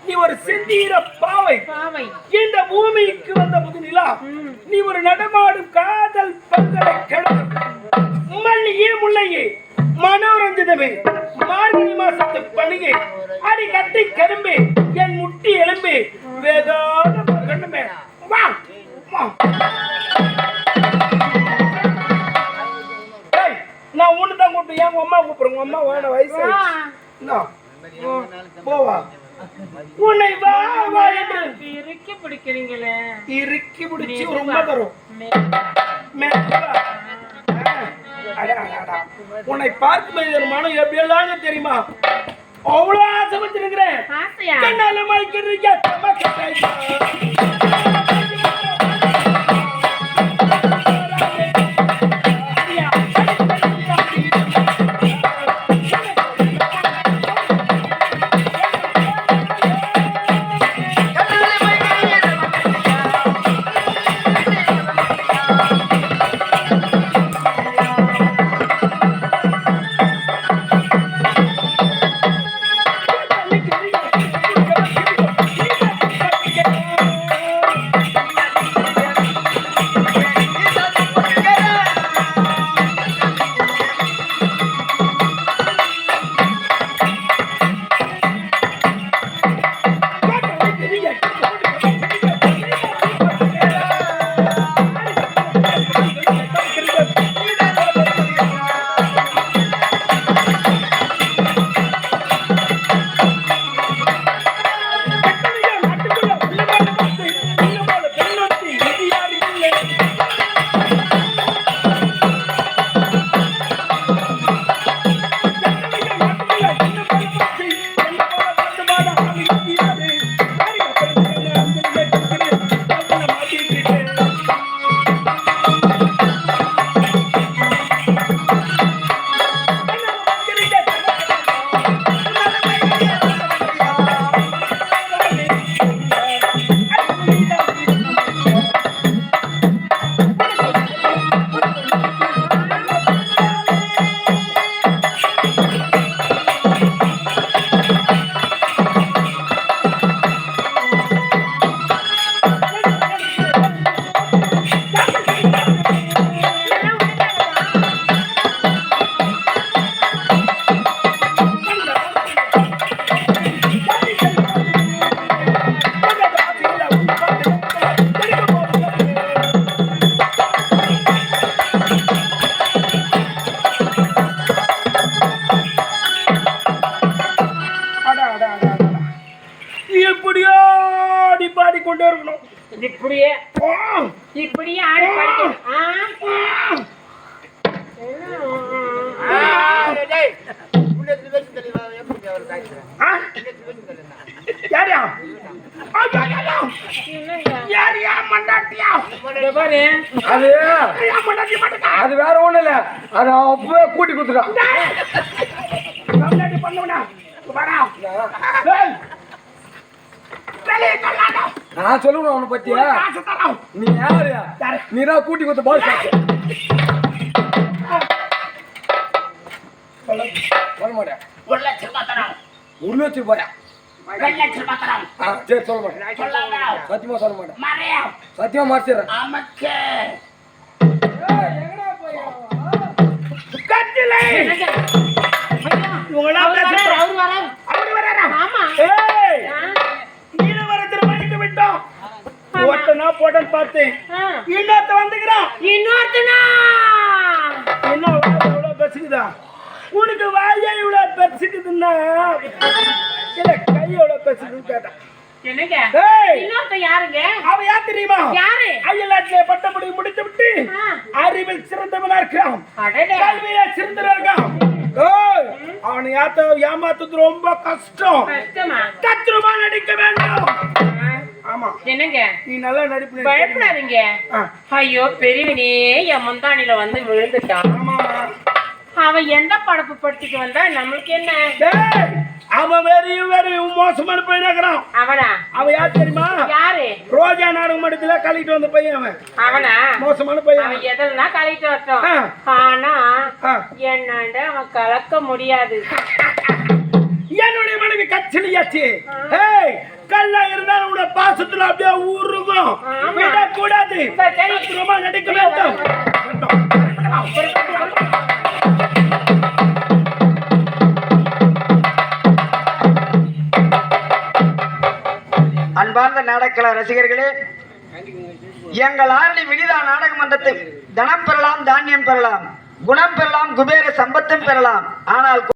நீ ஒரு செந்தீர பாவை. இந்த பூமிக்கு வந்த புதுநிலா. நீ ஒரு நடமாடும் காதல் பல்கலை கடவுள். மல்லியே முல்லையே மனோரஞ்சிதமே மார்கழி மாசத்து பணியே அடி கட்டி கரும்பே என் முட்டி எலும்பே வேதாத கண்ணுமே வா வா. நான் ஒண்ணு தான் கூப்பிட்டு என் அம்மா கூப்பிடுறேன். அம்மா வேண வயசு போவா. உன்னை வா வா என்று இறுக்கி பிடிக்கிறீங்களே. இறுக்கி பிடிச்சி ரொம்ப தரும். உன்னை பார்க்கும்போது ஒரு மனம் எப்படியெல்லாம் தெரியுமா? அவ்வளவு ஆசை வச்சிருக்கிறேன். கண்ணால மறைக்கிறீங்க. இப்படியே இப்படியே ஆடி அது வேற ஒண்ணு இல்ல. அது அப்பவே கூட்டி கொடுத்துட்டான். நான் சொல்லுவேன் அவனை பத்தியா? நீ யாரு? நீதான் கூட்டி கொடுத்த பால் சொல்ல மாட்டேன். 1 லட்சம் ரூபாயா? சரி சொல்ல மாட்டேன். சத்தியமா சொல்ல மாட்டேன். சத்தியமா மறைச்சிடுறேன். போட்டேன்னு பார்த்தேன். இன்னொருத்த வந்துக்கிறான். இன்னொருத்தனா என்ன எவ்வளவு பெருசுக்குதா? உனக்கு வாயா இவ்வளவு பெருசுக்குதுன்னா இல்ல கை எவ்வளவு பெருசுக்குன்னு கேட்டான். அவ யார் தெரியுமா? அயல்நாட்டிலே பட்டப்படி முடித்து விட்டு அறிவில் சிறந்தவனா இருக்கான். கல்வியில சிறந்தவனா இருக்கான். அவனை ஏமாத்துறது ரொம்ப கஷ்டம். கத்திரமா நடிக்க வேண்டும். ஆமா என்னங்க நீ நல்லா நடிப்பு. பயப்படாதீங்க. ஐயோ பெரியவனே என் முந்தானில வந்து விழுந்துட்டான். அவன் எந்த படப்பு படுத்திட்டு வந்தா நம்மளுக்கு என்ன? அவன் வெறியும் மோசமான பையனாக்குறான். அவனா? அவன் யார் தெரியுமா? யாரு? ரோஜா நாடக மடத்துல கழிட்டு வந்த பையன் அவன். அவனா? மோசமான பையன். அவன் எதெல்லாம் கழிட்டு வரட்டும். ஆனா என்னண்ட அவன் கலக்க முடியாது. என்னுடைய மனைவி கச்சிலியாச்சு. ஏய், கல்லா இருந்தாலும் உன்னுடைய பாசத்துல அப்படியே உருகும். விடக்கூடாது. ரொம்ப நடிக்க வேண்டும். அன்பார்ந்த நாடகக்கலை ரசிகர்களே, எங்கள் ஆரணி வினிதா நாடக மன்றத்தில் தனம் பெறலாம், தானியம் பெறலாம், குணம் பெறலாம், குபேர சம்பத்தும் பெறலாம். ஆனால்